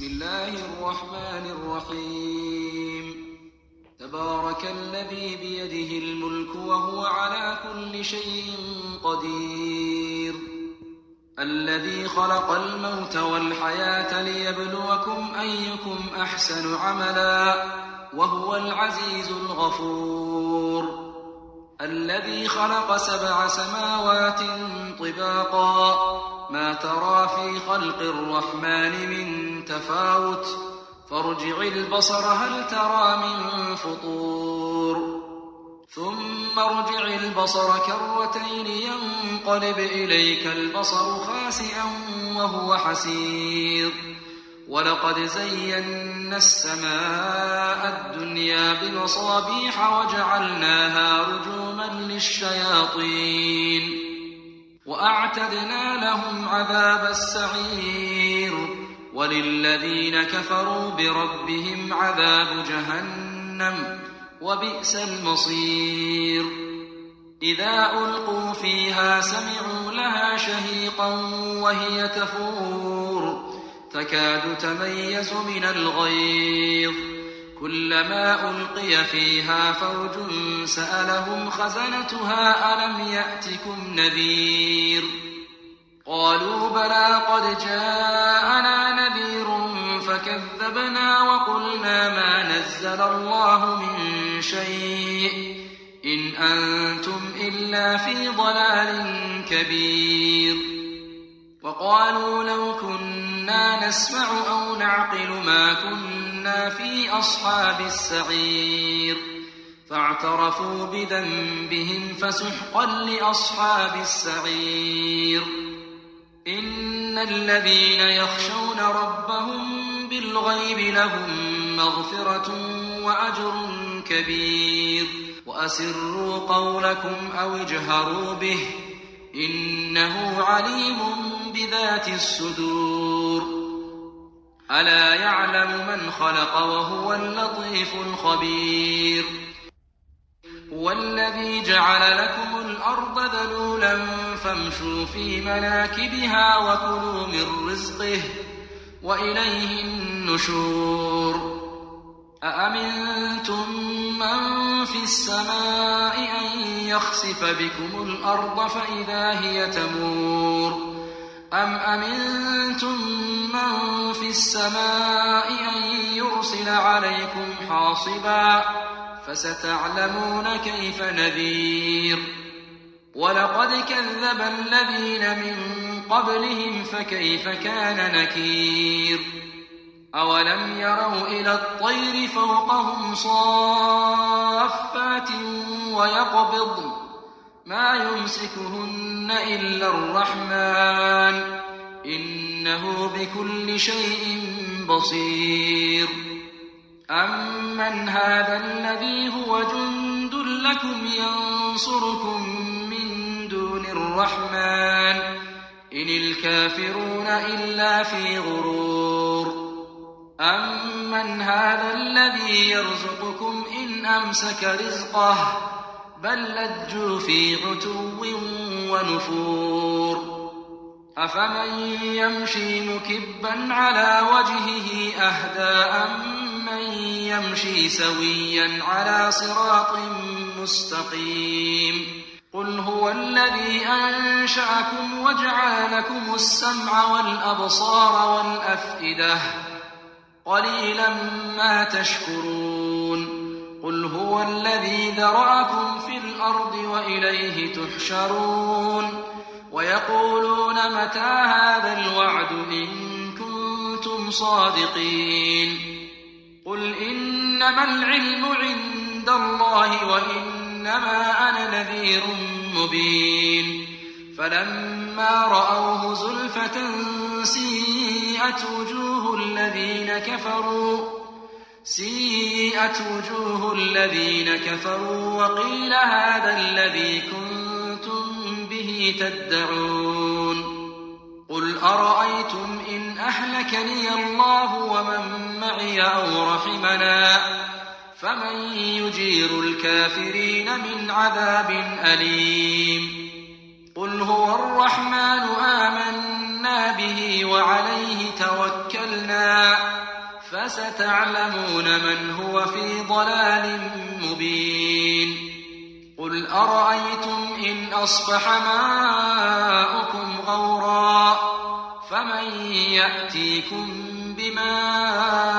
بسم الله الرحمن الرحيم تبارك الذي بيده الملك وهو على كل شيء قدير الذي خلق الموت والحياة ليبلوكم أيكم أحسن عملا وهو العزيز الغفور الذي خلق 7 سماوات طباقا ما ترى في خلق الرحمن من تفاوت فارجع البصر هل ترى من فطور ثم ارجع البصر كرتين ينقلب إليك البصر خاسئا وهو حسير ولقد زينا السماء الدنيا بمصابيح وجعلناها رجوما للشياطين وأعتدنا لهم عذاب السعير وللذين كفروا بربهم عذاب جهنم وبئس المصير إذا ألقوا فيها سمعوا لها شهيقا وهي تفور تكاد تميز من الغيظ كلما ألقي فيها فوج سألهم خزنتها ألم يأتكم نذير قالوا بلى قد جاءنا نذير فكذبنا وقلنا ما نزل الله من شيء إن أنتم إلا في ضلال كبير وقالوا لو كنا نسمع أو نعقل ما كنا في أصحاب السعير فاعترفوا بذنبهم فسحقا لأصحاب السعير إن الذين يخشون ربهم بالغيب لهم مغفرة وأجر كبير وأسروا قولكم أو اجهروا به إنه عليم بذات الصدور ألا يعلم من خلق وهو اللطيف الخبير هو الذي جعل لكم الأرض ذلولا فامشوا في مناكبها وكلوا من رزقه وإليه النشور أأمنتم من في السماء أن يخسف بكم الأرض فإذا هي تمور أم أمنتم من في السماء أن يرسل عليكم حاصبا فستعلمون كيف نذير ولقد كذب الذين من قبلهم فكيف كان نكير أولم يروا إلى الطير فوقهم صافات ويقبضن ما يمسكهن إلا الرحمن إنه بكل شيء بصير أمن هذا الذي هو جند لكم ينصركم من دون الرحمن إن الكافرون إلا في غرور أمن هذا الذي يرزقكم إن أمسك رزقه بل لجوا في عتو ونفور أفمن يمشي مكبا على وجهه أهدى أمن يمشي سويا على صراط مستقيم قل هو الذي أنشأكم وجعل لكم السمع والأبصار والأفئدة قليلا ما تشكرون قل هو الذي ذرأكم في الأرض وإليه تحشرون ويقولون متى هذا الوعد إن كنتم صادقين قل إنما العلم عند الله وإنما أنا نذير مبين فلما رأوه زلفة سيئت وجوه الذين كفروا وقيل هذا الذي كنتم به تدعون قل أرأيتم إن أهلكني الله ومن معي أو رحمنا فمن يجير الكافرين من عذاب أليم قل هو الرحمن آمنا آمنا به وعليه توكلنا فستعلمون من هو في ضلال مبين قل أرأيتم إن أصبح ماؤكم غورا فمن يأتيكم بماء